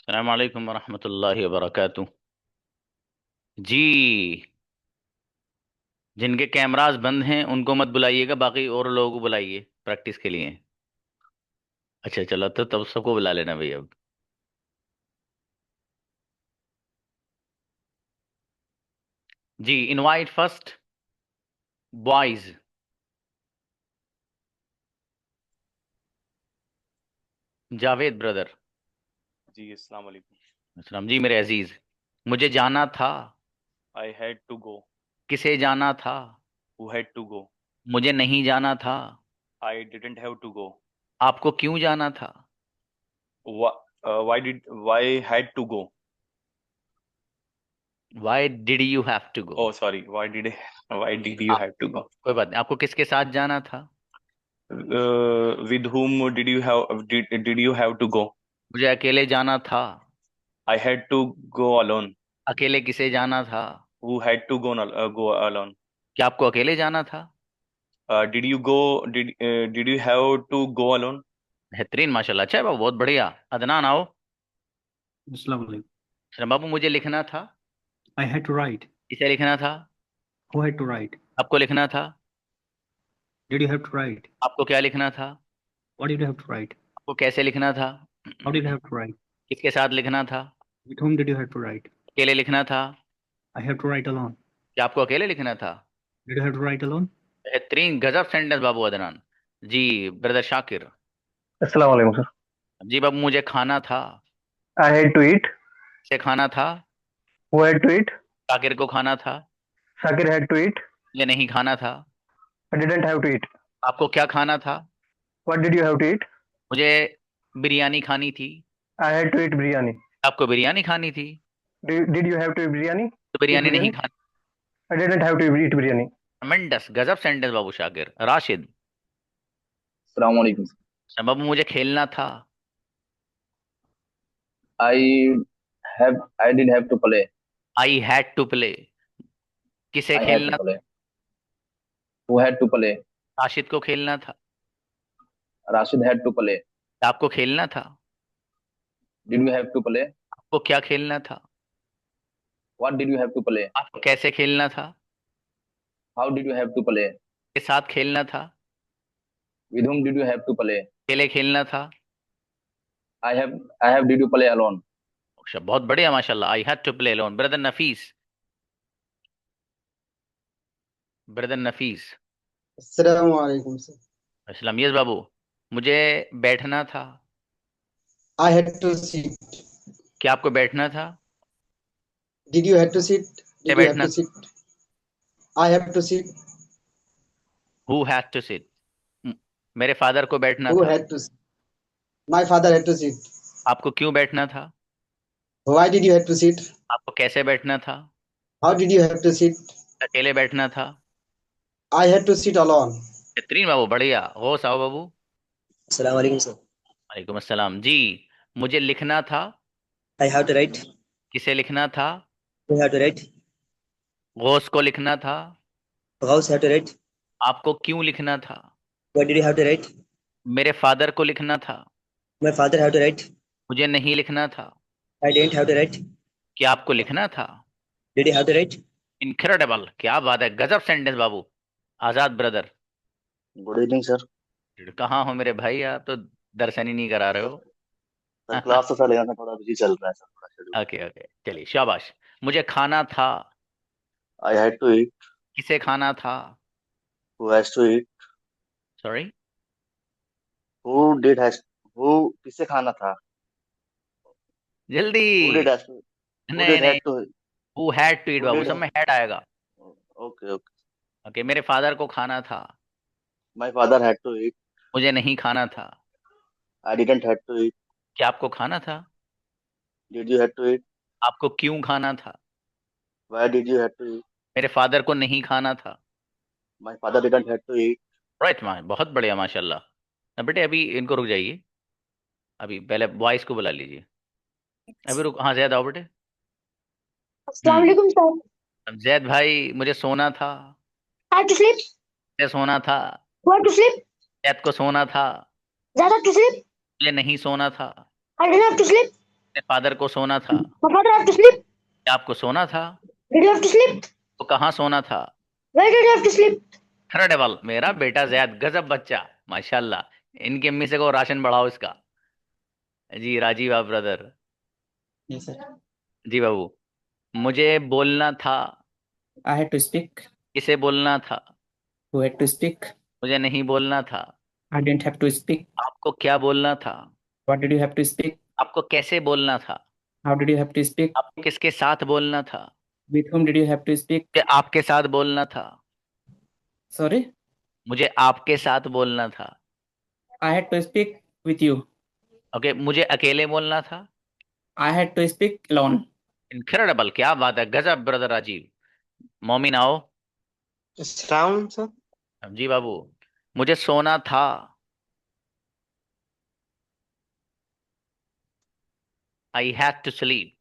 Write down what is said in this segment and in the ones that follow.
अस्सलाम वालेकुम वरहमतुल्लाहि वबरकातुह। जी, जिनके कैमरास बंद हैं उनको मत बुलाइएगा, बाकी और लोगों को बुलाइए प्रैक्टिस के लिए। अच्छा चलो, तो तब सबको बुला लेना भाई अब। जी, invite first boys. Javed brother. जी अस्सलाम वालेकुम। अस्सलाम जी मेरे अजीज। मुझे जाना था। I had to go. किसे जाना था? Who had to go. मुझे नहीं जाना था। I didn't have to go. आपको क्यों जाना था? Why had to go. Why did you have to go? Oh sorry, why did you have to go. कोई बात नहीं, आपको किसके साथ जाना था? With whom did you have to go। मुझे अकेले जाना था। I had to go alone. अकेले किसे जाना था? Who had to go alone। क्या आपको अकेले जाना था? did you have to go alone। बेहतरीन, माशाल्लाह, अच्छा है बाबू, बहुत बढ़िया। अदनान आओ। अस्सलाम वालेकुम। अच्छा बाबू, मुझे लिखना था। I had to write. इसे लिखना था। Who had to write? आपको लिखना था। Did you have to write? आपको क्या लिखना था? What did you have to write? आपको कैसे लिखना था? How did you have to write? किसके साथ लिखना था? With whom did you have to write? अकेले लिखना था। I have to write alone. क्या आपको अकेले लिखना था? Did you have to write alone? बेहतरीन, गजब सेंटेंस बाबू अदनान। जी, ब्रदर शाकिर। अस्सलाम वालेकुम सर। जी बाबू, मुझे खाना था। I had to eat. से खाना था। Who had to eat. Shakir को खाना था। Shakir had to eat. मुझे नहीं खाना था। I didn't have to eat. आपको क्या खाना था? What did you have to eat. मुझे बिरयानी खानी थी। I had to eat biryani. आपको बिरयानी खानी थी। Did you have to eat biryani. तो ईट बिरयानी नहीं बिरयानी। खानी। I didn't have to eat biryani. Tremendous, गजब सेंटेंस बाबू शाकिर। राशिद। अस्सलाम वालेकुम। बाबू, मुझे खेलना था। I I did have to play. I had to play. किसे आई हैड टू खेलना था? Play. Who had to play. Rashid को खेलना था। Rashid had to play. आपको खेलना था। Did you have to play. आपको क्या खेलना था? What did you have to play. आपको कैसे खेलना था? How did you have to play. के साथ खेलना था। With whom did you have to play. अकेले खेलना था। I have did you play alone. अच्छा, बहुत बढ़िया माशाल्लाह। I had to play alone. Brother Nafees. Brother Nafees. अस्सलाम वालेकुम सर। अस्सलाम। यस बाबू, मुझे बैठना था। I had to sit. क्या आपको बैठना था? Did you have to sit? क्या Did you have बैठना? to sit? I have to sit. Who had to sit? मेरे फादर को बैठना Who था। had to sit? My father had to sit. आपको क्यों बैठना था? Why did you have to sit? आपको कैसे बैठना था? How did you have to sit? अकेले बैठना था। I had to sit alone. बेहतरीन बाबू, बढ़िया। हो साओ बाबू। अस्सलाम वालेकुम सर। वालेकुम अस्सलाम। जी, मुझे लिखना था। I have to write. किसे लिखना था? You have to write. Ghaus को लिखना था। Ghaus have to write. आपको क्यों लिखना था? What did you have to write. मेरे फादर को लिखना था। My father have to write. मुझे नहीं लिखना था। I didn't have to write. क्या आपको लिखना था? Did you have to write. Incredible, क्या बात है, गजब सेंटेंस बाबू। Azad brother. Good evening sir. कहाँ हो मेरे भाई, आप तो दर्शन ही नहीं करा रहे हो। सर क्लास तो सर लेना थोड़ा बिजी चल रहा है सर, थोड़ा शेड्यूल। ओके ओके, चलिए शाबाश। मुझे खाना था। I had to eat. किसे खाना था? Who has to eat. Sorry. Who did has who किसे खाना था। जल्दी। Who did has to. Who नहीं डिड नहीं, had to. Who had to eat who बाबू, डिड। सब में हैड आएगा। Okay okay. ओके, मेरे फादर को खाना था। My father had to eat. मुझे नहीं खाना था। I didn't had to eat. क्या आपको खाना था? Did you had to eat. आपको क्यों खाना था? Why did you had to eat. मेरे फादर को नहीं खाना था। My father didn't had to eat. Right माँ, बहुत बढ़िया माशाल्लाह। अब बेटे अभी इनको रुक जाइए। अभी पहले बॉयज को बुला लीजिए। अभी रुक, हाँ जैद आओ बेटे। अस्सलाम वालेकुम सर। अब जैद भाई, मुझे सोना था। Had to sleep. मुझे सोना था। What to sleep? जैद को सोना था। That have to sleep. मुझे नहीं सोना था। I didn't have to sleep. अपने फादर को सोना था। My father have to sleep. क्या आपको सोना था? Did you have to sleep? तो कहाँ सोना था? Where did you have to sleep? Incredible, मेरा बेटा जैद गजब बच्चा, माशाल्लाह। इनकी अम्मी से को राशन बढ़ाओ इसका। जी राजीव आप ब्रदर। Yes, sir. जी बाबू, मुझे बोलना था। I had to speak. किसे बोलना था? Who had to speak? मुझे नहीं बोलना था। I didn't have to speak. आपको क्या बोलना था? What did you have to speak? आपको कैसे बोलना था? How did you have to speak? आपको किसके साथ बोलना था? With whom did you have to speak? मुझे आपके साथ बोलना था। Sorry? मुझे आपके साथ बोलना था। I had to speak with you. Okay, मुझे अकेले बोलना था। I had to speak alone. Incredible, क्या बात है, गजब ब्रदर राजीव। मोमिन आओ। Round, sir. जी बाबू, मुझे सोना था। I had to sleep.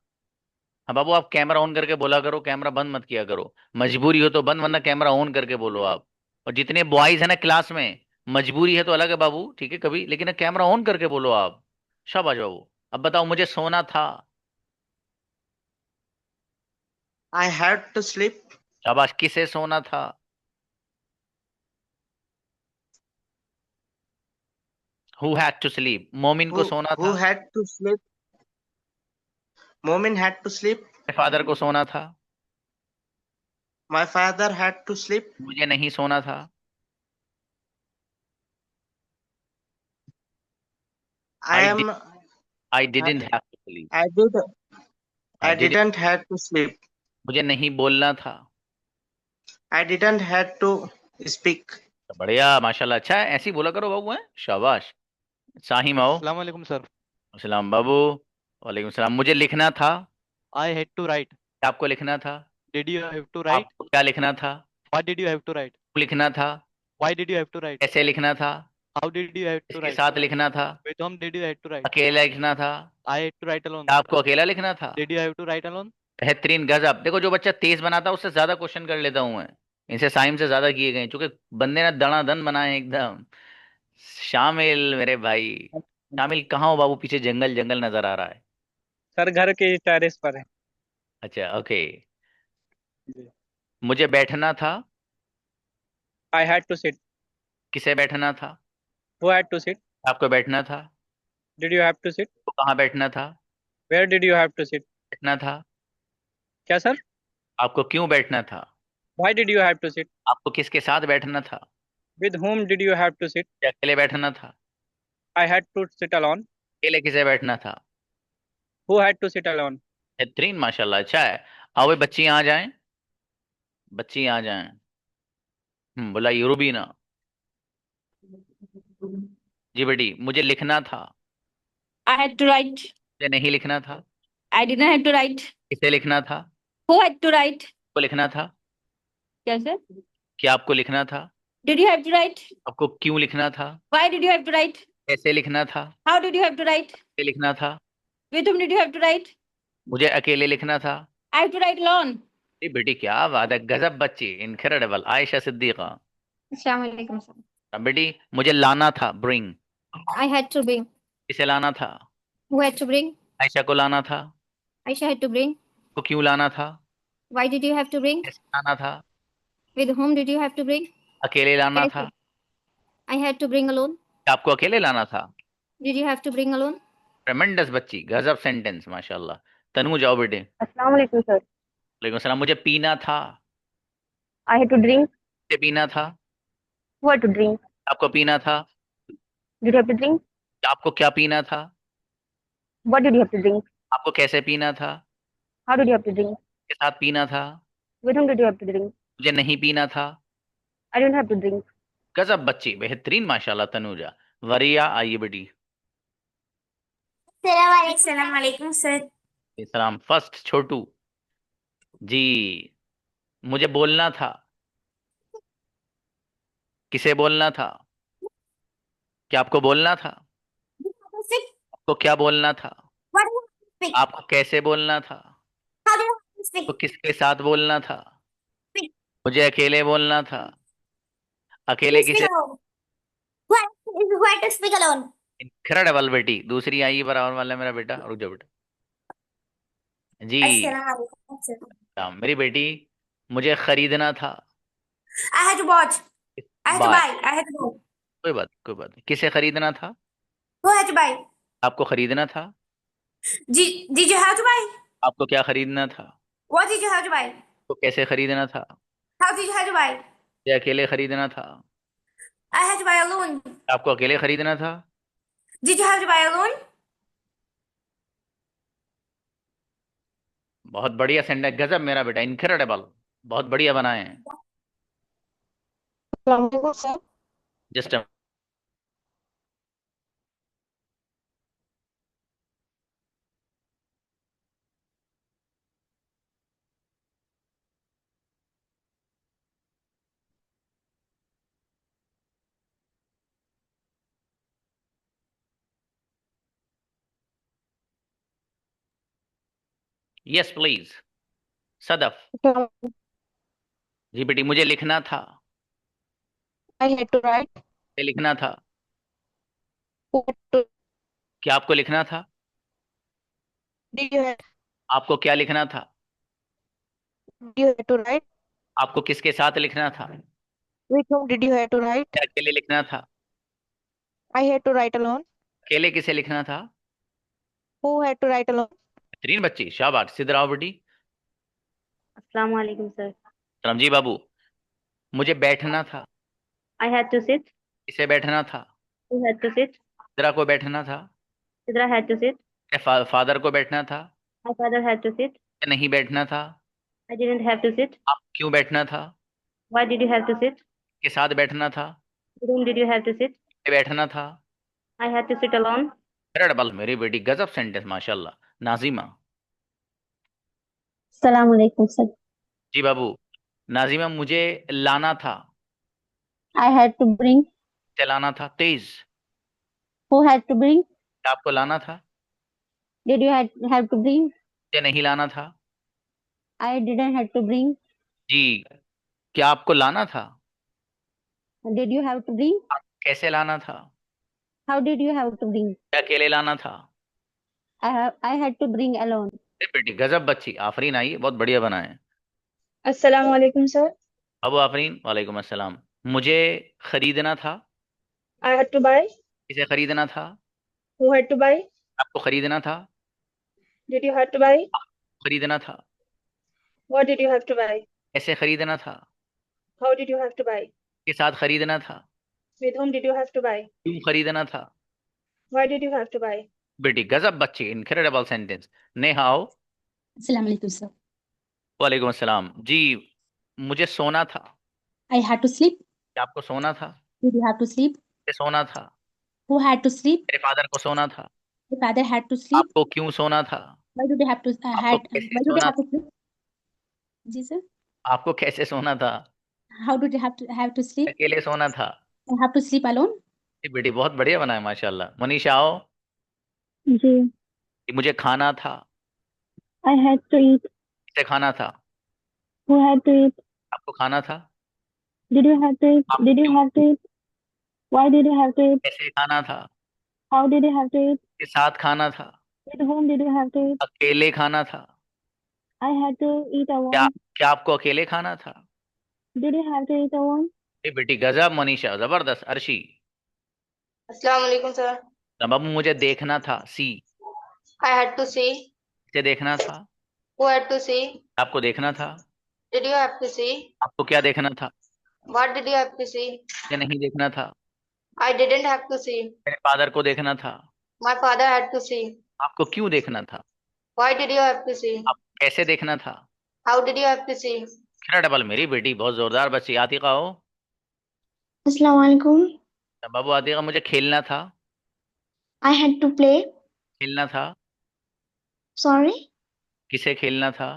हाँ बाबू, आप कैमरा ऑन करके बोला करो, कैमरा बंद मत किया करो। मजबूरी हो तो बंद, वरना कैमरा ऑन करके बोलो आप। और जितने बॉयज है ना क्लास में, मजबूरी है तो अलग है बाबू, ठीक है कभी, लेकिन कैमरा ऑन करके बोलो आप। शाबाश बाबू। अब बताओ, मुझे सोना था। I had to sleep. शाबाश। किसे सोना था? Who had to sleep. Momin को सोना Who था। had to sleep? Momin had to sleep. Father को सोना था। My father had to sleep. मुझे नहीं सोना था। I am. I didn't have to sleep. I did. I I didn't- didn't had to sleep. मुझे नहीं बोलना था। I didn't had to speak. बढ़िया, माशाल्लाह, अच्छा है, ऐसे ही बोला करो बाबू, है शाबाश। साहिम आओ। अस्सलाम वालेकुम सर। अस्सलाम बाबू। वालेकुम सलाम। मुझे लिखना था। I had to write. क्या आपको लिखना था? Did you have to write? आपको क्या लिखना था? What did you have to write? क्यों लिखना था? Why did you have to write? कैसे लिखना था? How did you have to किसके write? साथ लिखना था? With whom did you have to write? अकेला लिखना था? I had to write alone. क्या आपको अकेला लिखना था? Did you have to write alone? बेहतरीन, गजब। देखो, जो बच्चा तेज बनाता है उससे ज्यादा क्वेश्चन कर लेता हूं मैं। इनसे साइम से ज्यादा किए गए, क्योंकि बंदे ने दनादन बनाए एकदम। शामिल मेरे भाई। शामिल कहाँ हो बाबू? पीछे जंगल जंगल नजर आ रहा है। सर घर के टेरेस पर है। अच्छा ओके। मुझे बैठना था। I had to sit. किसे बैठना था? Who had to sit? आपको बैठना था। Did you have to sit? तो कहाँ बैठना था? Where did you have to sit? बैठना था। क्या सर? आपको क्यों बैठना था? Why did you have to sit? आपको किसके साथ बैठना था? With whom did you have to sit? अकेले बैठना था। I had to sit alone. अकेले किसे बैठना था? Who had to sit alone? बेहतरीन, माशाल्लाह, अच्छा है। आओ भाई, बच्ची आ जाएं। बच्ची आ जाएं। बोला यूरोबीना। जी बेटी, मुझे लिखना था। I had to write. मुझे नहीं लिखना था। I didn't have to write. किसे लिखना था? Who had to write? आपको लिखना था। क्या सर? क्या आपको लिखना था? Did you have to write? आपको क्यों लिखना था? Why did you have to write? कैसे लिखना था? How did you have to write? कैसे लिखना था? With whom did you have to write? मुझे अकेले लिखना था। I have to write alone. जी बेटी, क्या बात है, गजब बच्ची, इनक्रेडिबल। आयशा सिद्दीका। अस्सलाम वालेकुम सर। अब बेटी, मुझे लाना था, bring. I had to bring. किसे लाना था? Who had to bring? Ayesha को लाना था। Aisha had to bring. को क्यों लाना था? Why did you have to bring? कैसे लाना था? With whom did you have to bring? अकेले लाना था। I had to bring alone. आपको अकेले लाना था। Did you have to bring alone? ट्रेमेंडस बच्ची, गजब सेंटेंस, माशाल्लाह। तनु जाओ बेटे। अस्सलाम वालेकुम सर। वालेकुम सलाम। मुझे पीना था। I had to drink. मुझे पीना था। Who had to drink? आपको पीना था। Did you have to drink? आपको क्या पीना था? What did you have to drink? आपको कैसे पीना था? How did you have to drink? के साथ पीना था। With whom did you have to drink? मुझे नहीं पीना था। I didn't have to drink. गजब बच्ची, बेहतरीन, माशाल्लाह तनुजा। वरिया आइए बेटी। अस्सलाम वालेकुम सर। सलाम। फर्स्ट छोटू जी। मुझे बोलना था। किसे बोलना था? क्या आपको बोलना था? आपको क्या बोलना था? आपको कैसे बोलना था? तो किसके साथ बोलना था? मुझे अकेले बोलना था। अकेले किसे? इनक्रेडिबल बेटी। दूसरी आई बराबर वाला मेरा बेटा, रुक जाओ बेटा। जी। Assalamualaikum, sir. मेरी बेटी, मुझे खरीदना था। I had to watch. I had to buy. buy. I had to buy. कोई बात नहीं। किसे खरीदना था? Who had to buy? आपको खरीदना था। Did you have to buy? आपको क्या खरीदना था? What did you have to buy? तो कैसे खरीदना था? How did you have to buy? या अकेले खरीदना था? I had to buy alone. आपको अकेले खरीदना था। Did you have to buy alone? बहुत बढ़िया सेंटेंस, गजब मेरा बेटा, इनक्रेडिबल, बहुत बढ़िया बनाए हैं। Just yes please. सदफ। जी बेटी, मुझे लिखना था। I had to write. ये लिखना था। What to, क्या आपको लिखना था? did you have, आपको क्या लिखना था? did you have to write? आपको किसके साथ लिखना था? With whom did you have to write? क्या अकेले लिखना था? I had to write alone. अकेले किसे लिखना था? Who had to write alone? बेहतरीन बच्ची, शाबाश। सिद्ध रहो बेटी। Assalamu alaikum, sir. Ram ji बाबू, मुझे बैठना था। I had to sit. किसे बैठना था? Who had to sit? Sidra को बैठना था। Sidra had to sit. Father को बैठना था। My father had to sit. नहीं बैठना था। I didn't have to sit. आप क्यों बैठना था? Why did you have to sit? के साथ बैठना था। With whom did you have to sit? बैठना था। I had to sit alone. Incredible मेरी बेटी, गजब सेंटेंस, माशाल्लाह। नाजिमा। Assalamu alaikum, sir. जी बाबू। नाजिमा, मुझे लाना था। I had to bring. चलाना था तेज। Who had to bring? आपको लाना था। Did you have to bring? या नहीं लाना था? I didn't have to bring. जी। क्या आपको लाना था? Did you have to bring? कैसे लाना था? How did you have to bring? क्या अकेले लाना था? I had to bring alone. बेटी गजब बच्ची, आफरीन। आई बहुत बढ़िया बनाए। Assalamu alaikum, sir. Abu Afreen, वालेकुम अस्सलाम। मुझे खरीदना था। I had to buy. किसे खरीदना था? Who had to buy? आपको खरीदना था। Did you have to buy? खरीदना था। What did you have to buy? कैसे खरीदना था? How did you have to buy? के साथ खरीदना था। With whom did you have to buy? क्यों खरीदना था? Why did you have to buy? बेटी गजब बच्ची, इनक्रेडिबल सेंटेंस। नेहाओ। Assalamu alaikum, sir. वालेकुम अस्सलाम। जी, मुझे सोना था। I had to sleep. क्या आपको सोना था? Did you have to sleep? सोना था। Who had to sleep? मेरे फादर को सोना था। The father had to sleep. आपको क्यों सोना था? Why did you have to आपको कैसे why did you सोना? have to sleep? Ji sir. आपको कैसे सोना था? How did you have to sleep? अकेले सोना था। I have to sleep alone. जी बेटी, बहुत बढ़िया बनाया माशाल्लाह। मनीषा आओ। जी. मुझे खाना था। I had to eat. किसे खाना था? Who had to eat? आपको खाना था। Did you have to eat? आप Did you क्यों? have to eat? Why did you have to eat? कैसे खाना था? How did you have to eat? के साथ खाना था। With whom did you have to eat? अकेले खाना था। I had to eat क्या alone. क्या आपको अकेले खाना था? Did you have to eat alone? जी बेटी गजब मनीषा, जबरदस्त। अर्शी। Assalamu alaikum, sir. बाबू, मुझे देखना था। सी। I had to see. किसे देखना था? Who had to see? आपको देखना था। Did you have to see? आपको क्या देखना था? What did you have to see? या नहीं देखना था? I didn't have to see. मेरे फादर को देखना था। My father had to see. आपको क्यों देखना था? Why did you have to see? आप कैसे देखना था? How did you have to see? Incredible मेरी बेटी, बहुत जोरदार बच्ची। आतिका हो। Assalamu alaikum. बाबू आतिका, मुझे खेलना था। I had to play. खेलना था। Sorry. किसे खेलना था?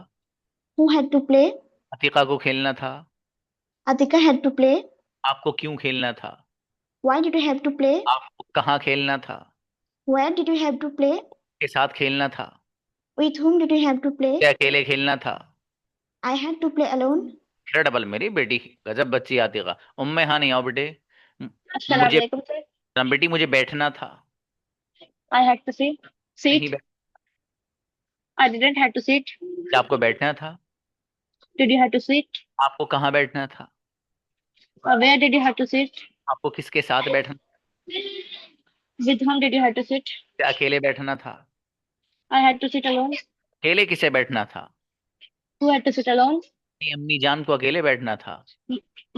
Who had to play? Atika को खेलना था। Atika had to play. आपको क्यों खेलना था? Why did you have to play? आपको कहाँ खेलना था? Where did you have to play? के साथ खेलना था। With whom did you have to play? क्या अकेले खेलना था? I had to play alone. Incredible मेरी बेटी, गजब बच्ची आतिका। उम्मे हाँ, नहीं आओ बेटे। Assalamu मुझे alaikum, sir. बेटी, मुझे बैठना था। I had to sit. नहीं बैठ, I didn't have to sit. क्या आपको बैठना था? Did you have to sit? आपको कहाँ बैठना था? Where did you have to sit? आपको किसके साथ बैठना? With whom did you have to sit? क्या अकेले बैठना था? I had to sit alone. अकेले किसे बैठना था? Who had to sit alone? अपनी अम्मी जान को अकेले बैठना था।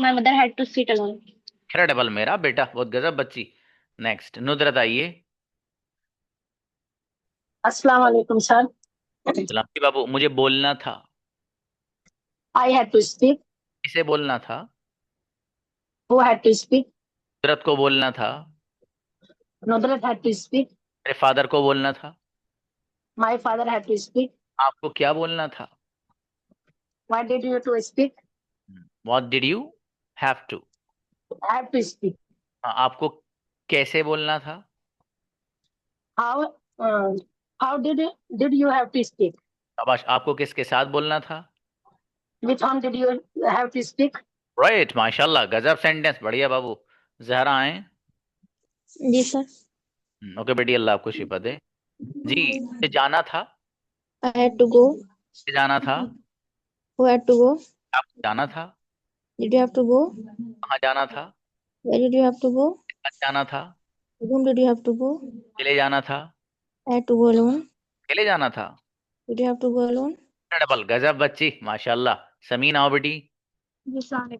My mother had to sit alone. Incredible मेरा बेटा, बहुत गजब बच्ची। नेक्स्ट नुदरत आइए। अस्सलाम वालेकुम सर. सलाम जी बाबू, मुझे बोलना था। I had to speak. किसे बोलना था? Who had to speak? नुदरत को बोलना था। Nudrat had to speak. मेरे फादर को बोलना था। My father had to speak. आपको क्या बोलना था? Why did you to speak? What did you have to? I have to speak. आपको कैसे बोलना था? How did you have to speak? शाबाश। आपको किसके साथ बोलना था? With whom did you have to speak? Right, माशाल्लाह, गजब सेंटेंस, बढ़िया बाबू। जहरा आए। जी सर. ओके बेटी, अल्लाह आपको शिफा दे। जी, मुझे जाना था। I had to go. मुझे जाना था। Who had to go? आपको जाना था। Did you have to go? कहाँ जाना था? Where did you have to go? कहाँ जाना था? With whom did you have to go? अकेले जाना था। I had to go alone. अकेले जाना था। Did you have to go alone? Double गजब बच्ची, माशाल्लाह। समीन आओ बेटी। जी सर.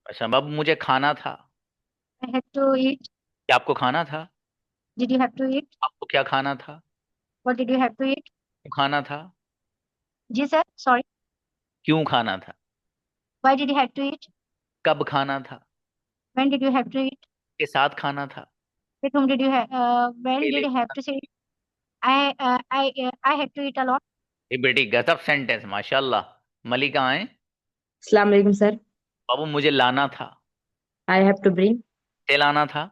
अच्छा बाबू, मुझे खाना था। I had to eat. क्या आपको खाना था? Did you have to eat? आपको क्या खाना था? What did you have to eat? क्यों खाना था? जी सर. Sorry. क्यों खाना था? Why did you have to eat? कब खाना था? When did you have to eat? के साथ खाना था? With whom did you have? When अकेले did you have to say? I had to eat a lot. ये बेटी गजब सेंटेंस, माशाल्लाह। मलिका आए। Assalamu alaikum sir. बाबू, मुझे लाना था। I have to bring. से लाना था।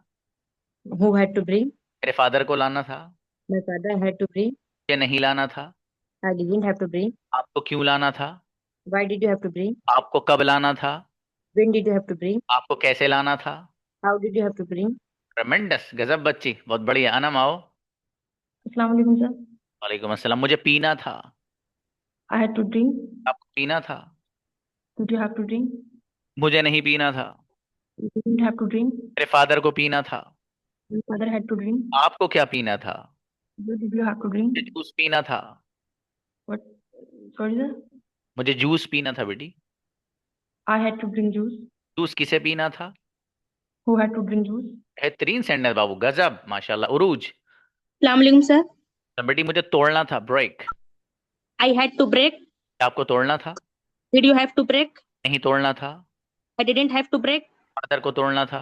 Who had to bring? मेरे फादर को लाना था। My father had to bring. मुझे नहीं लाना था। I didn't have to bring. आपको क्यों लाना था? Why did you have to bring? आपको कब लाना था? When did you have to bring? आपको कैसे लाना था? How did you have to bring? ट्रेमेंडस, गजब बच्ची, बहुत बढ़िया। अनम आओ। Assalamu alaikum sir. वालेकुम अस्सलाम। मुझे पीना था। I had to drink. आपको पीना था। Did you have to drink? मुझे नहीं पीना था। You didn't have to drink. मेरे फादर को पीना था। My father had to drink. आपको क्या पीना था? What did you have to drink? मुझे जूस पीना था। What? Sorry sir. मुझे जूस पीना था बेटी। I had to drink juice. Juice किसे पीना था? Who had to drink juice? बेहतरीन सेंटेंस बाबू, गजब, माशाल्लाह। उरूज। Assalamu alaikum sir. तो बेटी, मुझे तोड़ना था। Break. I had to break. आपको तोड़ना था। Did you have to break? नहीं तोड़ना था। I didn't have to break. Father को तोड़ना था।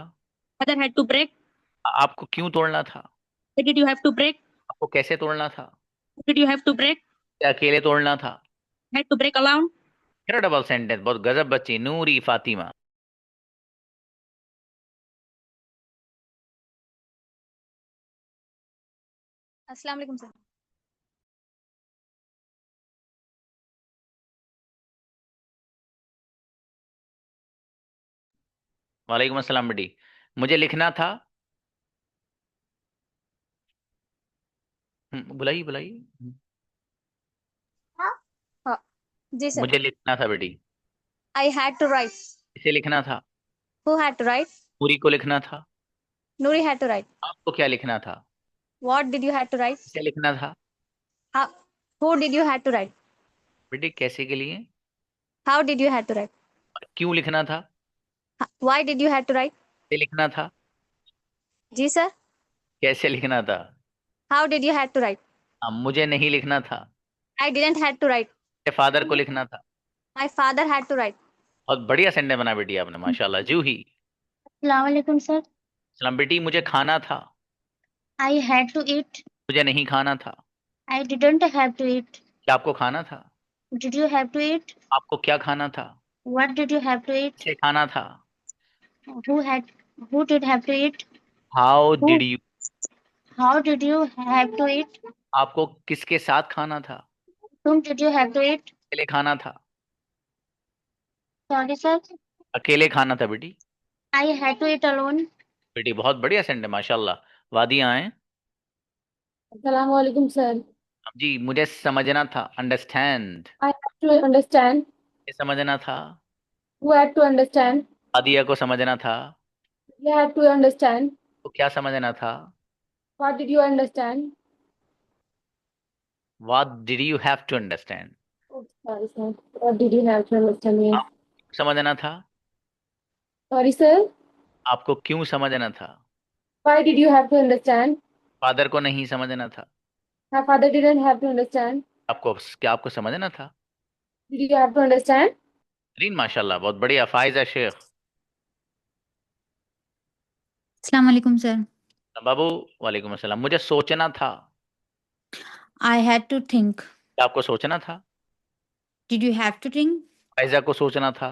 Father had to break. आपको क्यों तोड़ना था? Why did you have to break? आपको कैसे तोड़ना था? Did you have to break? अकेले तोड़ना था। Had to break alone. Incredible sentence, बहुत गजब बच्ची। नूरी फातिमा। अस्सलाम वालेकुम सर. वालेकुम अस्सलाम बेटी। मुझे लिखना था। बुलाइए बुलाइए। जी सर. मुझे लिखना था बेटी। I had to write. इसे लिखना था। Who had to write? पूरी को लिखना था। Nuri had to write. आपको क्या लिखना था? What did you have to write? इसे लिखना था। How, who did you have to write? बेटी कैसे के लिए? How did you have to write? और क्यों लिखना था? Why did you have to write? इसे लिखना था। जी सर. कैसे लिखना था? How did you have to write? मुझे नहीं लिखना था। I didn't have to write. मेरे फादर को लिखना था। My father had to write. बहुत बढ़िया सेंटेंस बना बेटी आपने, माशाल्लाह। जूही। अस्सलाम वालेकुम सर. सलाम बेटी, मुझे खाना था। I had to eat. मुझे नहीं खाना था। I didn't have to eat. क्या आपको खाना था? Did you have to eat? आपको क्या खाना था? What did you have to eat? किसे खाना था? Who did have to eat? How Who? Did you? How did you have to eat? आपको किसके साथ खाना था? Whom did you have to eat? अकेले खाना था। Sorry sir. अकेले खाना था बेटी। I had to eat alone. बेटी बहुत बढ़िया सेंटेंस, माशाल्लाह। वादियाँ आए। अस्सलाम वालेकुम सर. जी मुझे समझना था, understand. I had to understand. समझना था। Who had to understand? Adiya को समझना था। You had to understand. तो क्या समझना था? What did you understand? What did you have to understand? Oh, sorry, sir. What did you have to understand? Yes. आपको समझना था। Sorry, sir. आपको क्यों समझना था? Why did you have to understand? Father को नहीं समझना था। My father didn't have to understand. आपको क्या आपको समझना था? Did you have to understand? रीन माशाल्लाह बहुत बढ़िया। फाइजा शेख। अस्सलाम वालेकुम सर। बाबू वालेकुम अस्सलाम। मुझे सोचना था। I had to think. क्या आपको सोचना था? Did you have to think? Pfizer को सोचना था।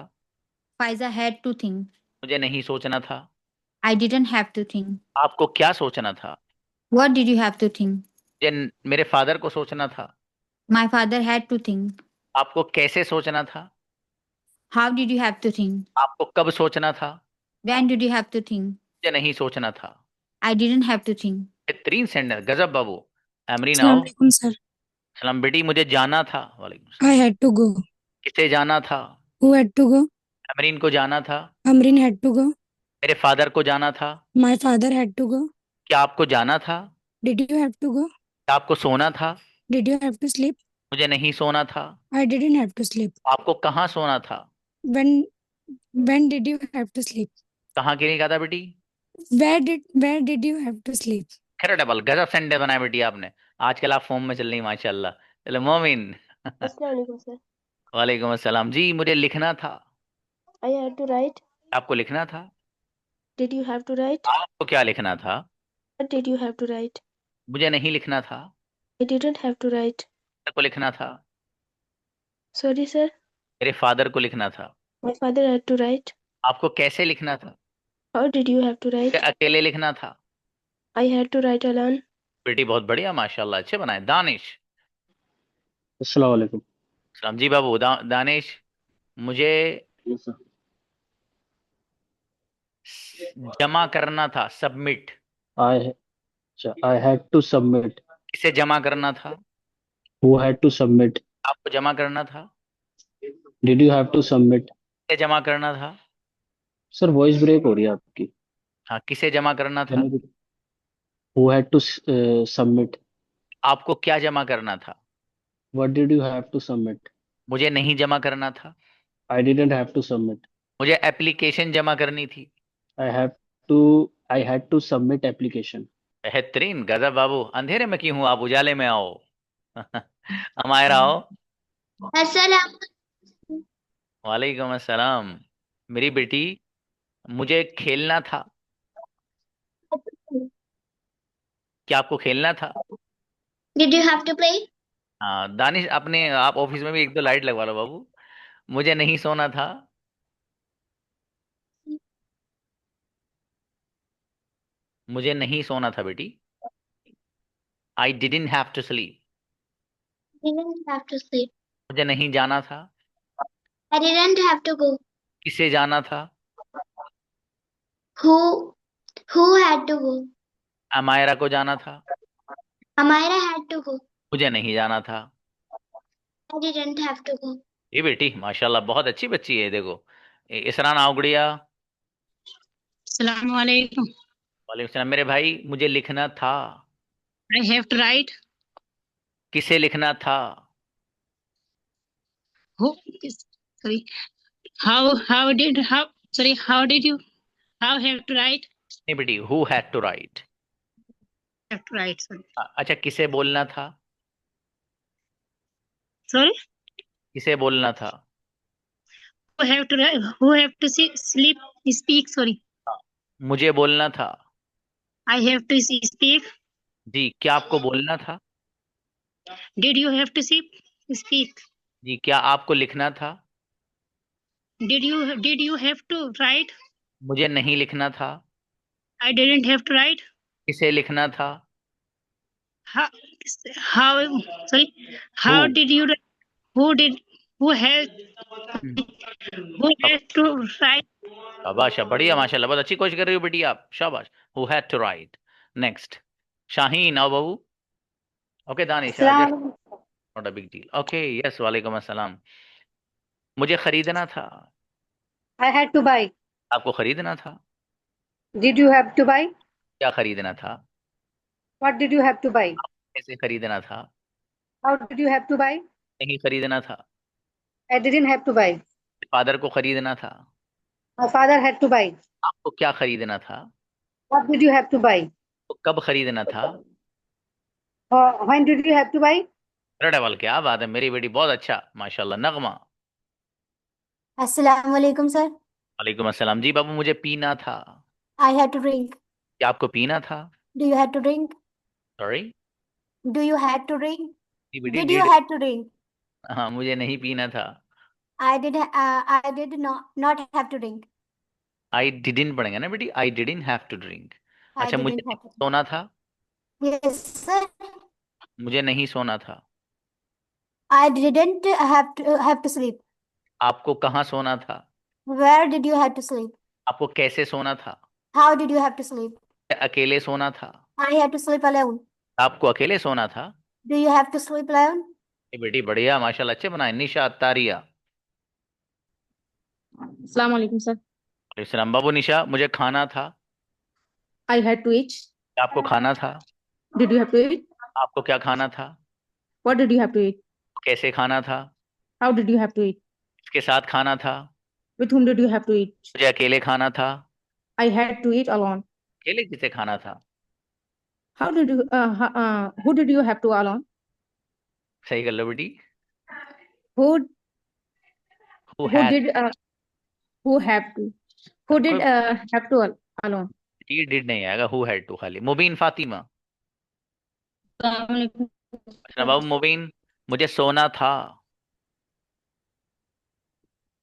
Faiza had to think. मुझे नहीं सोचना था। I didn't have to think. आपको क्या सोचना था? What did you have to think? मेरे फादर को सोचना था। My father had to think. आपको कैसे सोचना था? How did you have to think? आपको कब सोचना था? When did you have to think? मुझे नहीं सोचना था। I didn't have to think. बेहतरीन सेंटेंस, गजब बाबू। अमरीन अस्सलाम आओ। वालेकुम सर। सलाम बेटी, मुझे जाना था। वालेकुम। I had to go. किसे जाना था? Who had to go? Amreen को जाना था। Amreen had to go. मेरे फादर को जाना था। My father had to go. क्या आपको जाना था? Did you have to go? क्या आपको सोना था? Did you have to sleep? मुझे नहीं सोना था। I didn't have to sleep. आपको कहाँ सोना था? When did you have to sleep? कहाँ के लिए कहा था बेटी? Where did you have to sleep? Incredible, गजब सेंटेंस बनाया बेटी आपने। आजकल आप फॉर्म में चल रही माशाल्लाह। चलो मोमिन। अस्सलाम वालेकुम सर। वालेकुम अस्सलाम। जी मुझे लिखना था। I had to write. आपको लिखना था। Did you have to write? आपको क्या लिखना था? What did you have to write? मुझे नहीं लिखना था। I didn't have to write. को लिखना था। Sorry sir. मेरे फादर को लिखना था। My father had to write. आपको कैसे लिखना था? How did you have to write? अकेले लिखना था। I had to write alone. बेटी बहुत बढ़िया माशाल्लाह, अच्छे बनाए। दानिश। अस्सलाम वालेकुम। सलाम जी बाबू। दानिश, मुझे जमा करना था। Submit. I had to submit. किसे जमा करना था? Who had to submit? आपको जमा करना था। Did you have to submit? किसे जमा करना था? सर वॉइस ब्रेक हो रही है आपकी। हाँ, किसे जमा करना था? Who had to submit? आपको क्या जमा करना था? What did you have to submit? मुझे नहीं जमा करना था। I didn't have to submit. मुझे एप्लीकेशन जमा करनी थी। I had to submit application. बेहतरीन, गजब बाबू। अंधेरे में क्यों हूँ, आप उजाले में आओ। हमारा आओ। अस्सलाम। वालेकुम अस्सलाम। मेरी बेटी, मुझे खेलना था। क्या आपको खेलना था? Did you have to play? हाँ दानिश, अपने आप ऑफिस में भी एक दो लाइट लगवा लो बाबू। मुझे नहीं सोना था। मुझे नहीं सोना था बेटी। I didn't have to sleep. Didn't have to sleep. मुझे नहीं जाना था। I didn't have to go. किसे जाना था? Who had to go? Amayra को जाना था। Amira had to go. मुझे नहीं जाना था। I didn't have to go. ये बेटी माशाल्लाह बहुत अच्छी बच्ची है। देखो इसरान, आओ गुड़िया। अस्सलाम वालेकुम। वालेकुम सलाम। मेरे भाई, मुझे लिखना था। I have to write. किसे लिखना था? Who? Sorry. How did you? How have to write? नहीं बेटी, who had to write. Have to write. Sorry. अच्छा, किसे बोलना था? Sorry. किसे बोलना था? Who have to write? Who have to sleep? Speak. Sorry. मुझे बोलना था। I have to speak. जी, क्या आपको बोलना था? Did you have to speak? जी, क्या आपको लिखना था? Did you have to write? मुझे नहीं लिखना था। I didn't have to write. किसे लिखना था? How sorry. How Who? did you write? Who has to write? शाबाश, बढ़िया माशाल्लाह, बहुत अच्छी कोशिश कर रही हो बेटी आप, शाबाश। Who had to write. Next Shaheen, आओ बाबू। Okay Danish, not a big deal. Okay yes, वालेकुम अस्सलाम। मुझे खरीदना था। I had to buy. आपको खरीदना था। Did you have to buy? क्या खरीदना था? What did you have to buy? कैसे खरीदना था? How did you have to buy? नहीं खरीदना था। I didn't have to buy. Father को खरीदना था। My father had to buy. आपको क्या खरीदना था? What did you have to buy? तो कब खरीदना था? When did you have to buy? Double, क्या बात है मेरी बेटी, बहुत अच्छा माशाल्लाह। नगमा। अस्सलाम वालेकुम सर। वालेकुम अस्सलाम। जी बाबू, मुझे पीना था। I had to drink. क्या आपको पीना था? Do you had to drink? Sorry, Do you had to drink? जी बेटी Did you had to drink? हाँ, मुझे नहीं पीना था। I did not have to drink. I didn't पढ़ेंगे ना बेटी, I didn't have to drink. I अच्छा, मुझे didn't have to. सोना था। Yes sir. मुझे नहीं सोना था। I didn't have to sleep. आपको कहाँ सोना था? Where did you have to sleep? आपको कैसे सोना था? How did you have to sleep? अकेले सोना था। I had to sleep alone. आपको अकेले सोना था। Do you have to sleep alone? ये बेटी बढ़िया माशाल्लाह, अच्छे बनाए। निशा तारिया। अस्सलाम वालेकुम सर। इस्लाम बाबू। निशा, मुझे खाना था। I had to eat. आपको खाना था। Did you have to eat? आपको क्या खाना था? What did you have to eat? कैसे खाना था? How did you have to eat? किसके साथ खाना था? With whom did you have to eat? मुझे अकेले खाना था। I had to eat alone. अकेले किसे खाना था? How did you? Who did you have to alone? सही कर लो बेटी। Who Who who had? did who have to? Who did have to alone? ये डिड नहीं आएगा, हु हैड टू खाली। मुबीन फातिमा। अस्सलाम वालेकुम। अच्छा बाबू मुबीन, मुझे सोना था।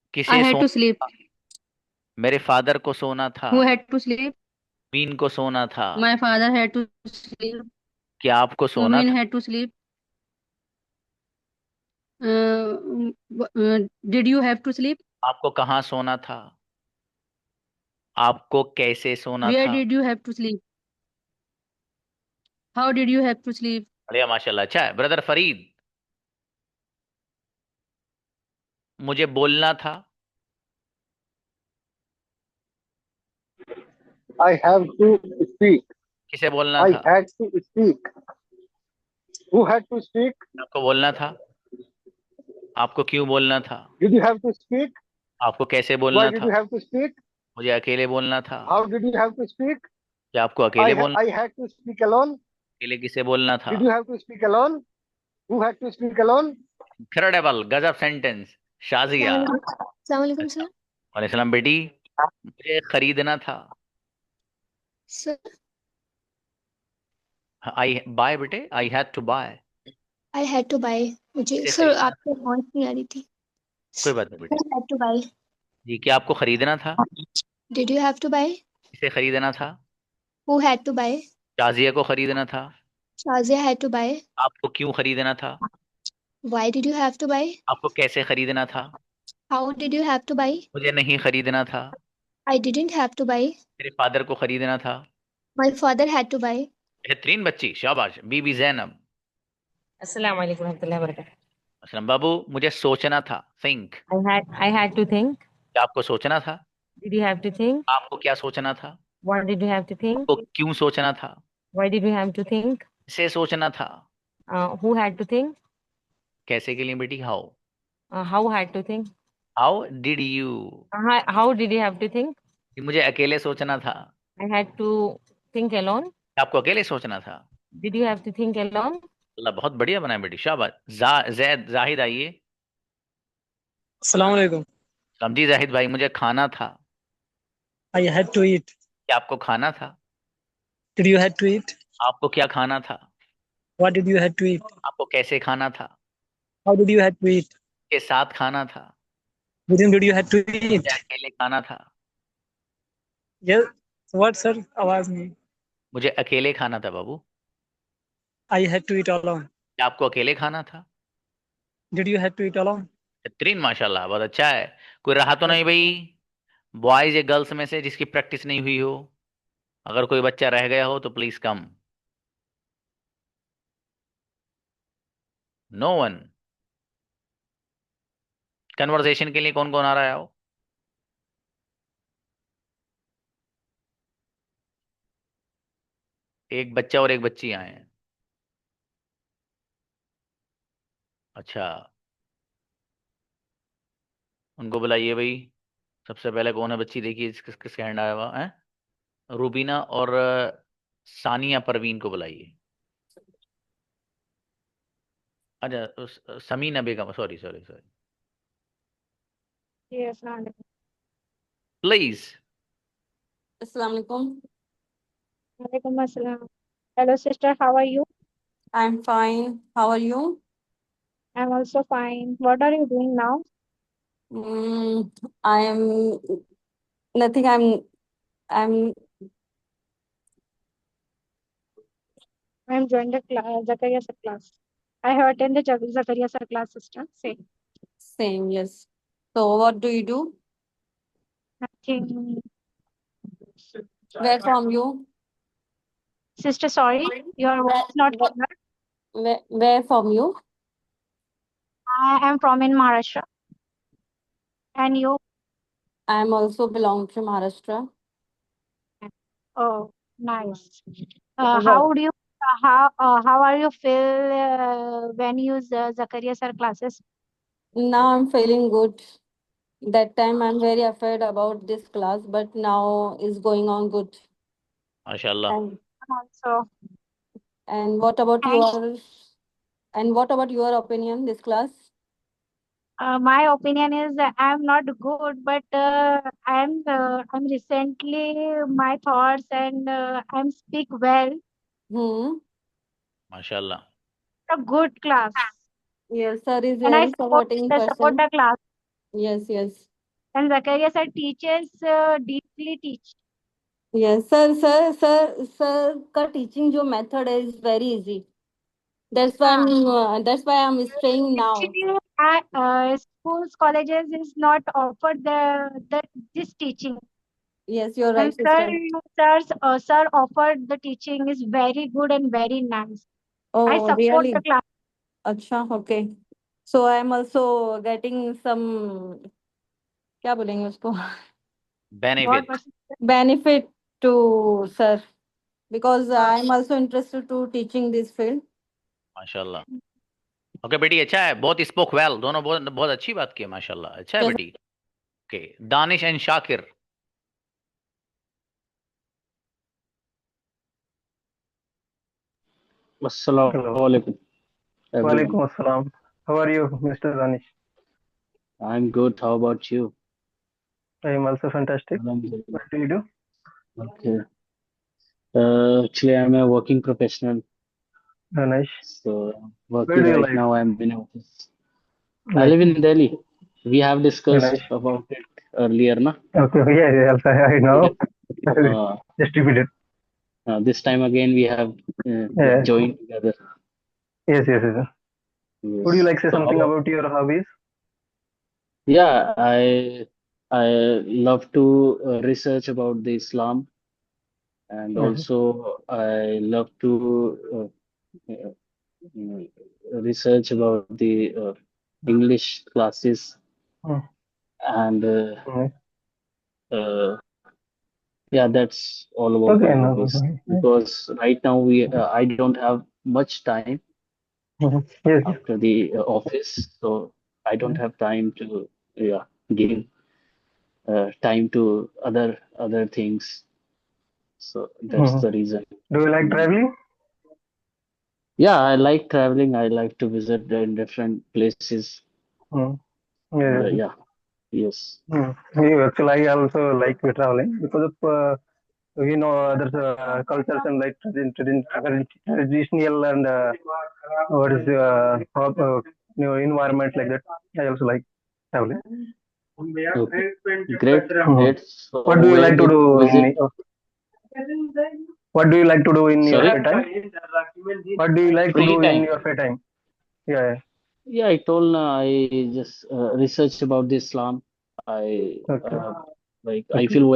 I किसे had to सोना sleep. था? मेरे फादर को सोना था। Who had to sleep? मुबीन को सोना था। My father had to sleep. क्या आपको सोना Mubin था? had to sleep. Did you have to sleep? आपको कहाँ सोना था? आपको कैसे सोना Where था? did you have to sleep? How did you have to sleep? बढ़िया माशाल्लाह, अच्छा है। ब्रदर फरीद, मुझे बोलना था। I have to speak. किसे बोलना I था? had to speak. Who had to speak? आपको बोलना था। आपको क्यों बोलना था? Did you have to speak? आपको कैसे Why बोलना did था? you have to speak? मुझे अकेले बोलना था। How did you have to speak? क्या आपको अकेले बोलना? I had to speak alone. अकेले किसे बोलना था? Did you have to speak alone? Who had to speak alone? Incredible, गजब सेंटेंस। शाजिया। अस्सलाम वालेकुम सर। वालेकुम सलाम बेटी, मुझे खरीदना था। सर आई बाय बेटे, I had to buy. I had to buy. मुझे किसे सर खरीदना? आपकी आवाज नहीं आ रही थी। कोई बात नहीं बेटी। I had to buy. जी, क्या आपको खरीदना था? Did you have to buy? किसे खरीदना था? Who had to buy? Shazia को खरीदना था। Shazia had to buy. आपको क्यों खरीदना था? Why did you have to buy? आपको कैसे खरीदना था? How did you have to buy? मुझे नहीं खरीदना था। I didn't have to buy. मेरे फादर को खरीदना था। My father had to buy. बेहतरीन बच्ची, शाबाश। बीबी जैनब। अस्सलाम वालेकुम रहमतुल्लाहि व बरकातहू। असलम बाबू, मुझे सोचना था। Think. I had to think. क्या आपको सोचना था? Did you have to think? आपको क्या सोचना था? What did you have to think? आपको क्यों सोचना था? Why did you have to think? किसे सोचना था? Who had to think? कैसे के लिए बेटी? How. How had to think? How did you? How did you have to think? मुझे अकेले सोचना था। I had to think alone. आपको अकेले सोचना था। Did you have to think alone? अल्लाह, बहुत बढ़िया बनाए बेटी, शाबाश। जैद जाहिद आइए। अस्सलाम वालेकुम। सलाम जी जाहिद भाई, मुझे खाना था। I had to eat. क्या आपको खाना था? Did you had to eat? आपको क्या खाना था? What did you had to eat? आपको कैसे खाना था? How did you had to eat? के साथ खाना था। With whom did you had to eat? अकेले खाना था। Yes. What sir? आवाज नहीं। मुझे अकेले खाना था बाबू। I had to eat alone. क्या आपको अकेले खाना था? Did you had to eat alone? बेहतरीन माशाल्लाह, बहुत अच्छा है। कोई रहा तो नहीं भाई, बॉयज या गर्ल्स में से जिसकी प्रैक्टिस नहीं हुई हो? अगर कोई बच्चा रह गया हो तो please come. No one. Conversation के लिए कौन कौन आ रहा है? आओ। एक बच्चा और एक बच्ची आए हैं। अच्छा, उनको बुलाइए भाई। सबसे पहले कौन है बच्ची? देखिए किस किस हैंड आया हुआ है। रूबीना और सानिया परवीन को बुलाइए। अच्छा, Sameena Begum, sorry sorry sorry, Yes, please. Assalamualaikum. Walaikum assalam. Hello, sister. How are you? I'm fine. How are you? I'm also fine. What are you doing now? I'm nothing. I'm I'm joined the Zakaria sir class. I have attended Zakaria sir class, sister. Same. Same, yes. So what do you do? Nothing. Where from you? Sister, sorry, your voice not clear. Where from you? I am from in Maharashtra. And you? I am also belong to Maharashtra. Oh, nice. How would you how are you feel when you use Zakaria sir classes? Now I'm feeling good. That time I'm very afraid about this class, but now is going on good. माशाल्लाह। And also, and what about your opinion, this class? My opinion is that I'm not good, but I'm recently my thoughts and I'm speak well. माशाल्लाह। A good class. Yes, sir is and I very support supporting the support person. The class. Yes, yes. And Zakaria sir teaches deeply teach. Yes, sir का teaching जो method is very easy. That's why I'm staying now. Actually, schools, colleges is not offered this teaching. Yes, you're right, and sir offered the teaching is very good and very nice. I Oh, support really? the class. Acha, okay. So I'm also getting some क्या बोलेंगे उसको benefit. benefit to sir because I'm also interested to teaching this field. माशाल्लाह। Okay बेटी, अच्छा है, बहुत spoke well, दोनों बहुत बहुत अच्छी बात की है, माशाल्लाह, अच्छा है Yes. बेटी। Okay, Danish and Shakir. Hello. Assalamualaikum, everyone. Walaikum assalam. How are you, Mr. Danish? I'm good. How about you? I am also fantastic. Alhamdulillah. What do you do? Okay. Actually, I'm a working professional. Oh, nice. So Where working do you right live? now. I'm in office. I Nice. live in Delhi. We have Oh, discussed nice. about it earlier, na? Okay. Yeah, also, I know. Just repeat it. This time again we have Yeah. joined together. Yes. Would you Yes. like to say So something how? about your hobbies? Yeah, I love to research about the Islam, and Mhm. also I love to uh, research about the English classes, Mm. and Mhm. yeah, that's all about Okay, my no hobbies. problem. Because right now I don't have much time Mhm. Yes. after the office, so I don't have time to give time to other things. So that's Mhm. the reason. Do you like traveling? Yeah, I like traveling. I like to visit in different places. Mm. Yes. Yeah, yes. Actually, I also like traveling because of we know other cultures and like traditional and what is environment like that. I also like traveling. Okay, great, Mhm. great. So What do you where like to did do you in visit? what do you like to do in your Sorry? free time? What do you like to Free do in time. your free time? Yeah. Yeah, I told I just researched about the Islam. I Okay. I feel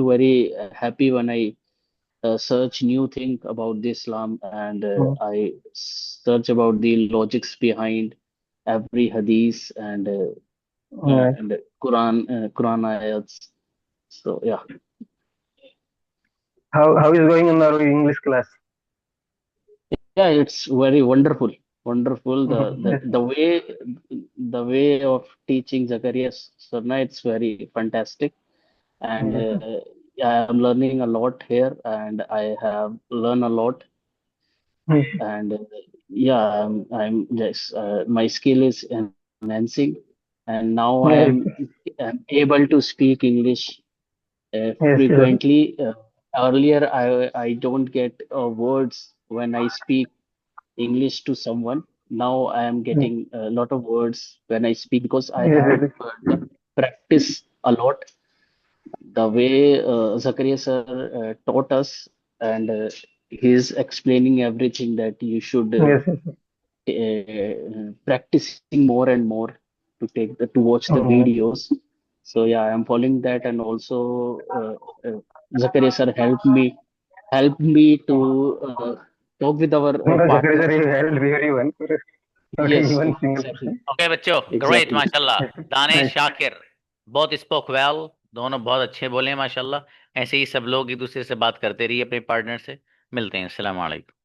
very happy when I search new thing about the Islam, and I search about the logics behind every hadith and Quran ayats. So yeah. How is going in our English class? Yeah, it's very wonderful. The way of teaching Zakaria Sarna, it's very fantastic. And yeah, I'm learning a lot here, and I have learned a lot. And yeah, I'm just my skill is enhancing, and now I'm able to speak English frequently. Earlier, I don't get words when I speak English to someone. Now I am getting a lot of words when I speak because I have practice a lot. The way Zakaria sir taught us, and he's explaining everything that you should practicing more and more to watch the videos. So yeah, I'm following that, and also Zakaria sir helped me to talk with our Zakaria partner. sir helped everyone. Not Yes, even single exactly. person. Okay बच्चों, great Exactly. माशाल्लाह। Danish Shakir both spoke well, दोनों बहुत अच्छे बोले हैं माशाल्लाह। ऐसे ही सब लोग एक दूसरे से बात करते रहिए अपने पार्टनर से। मिलते हैं, अस्सलाम वालेकुम।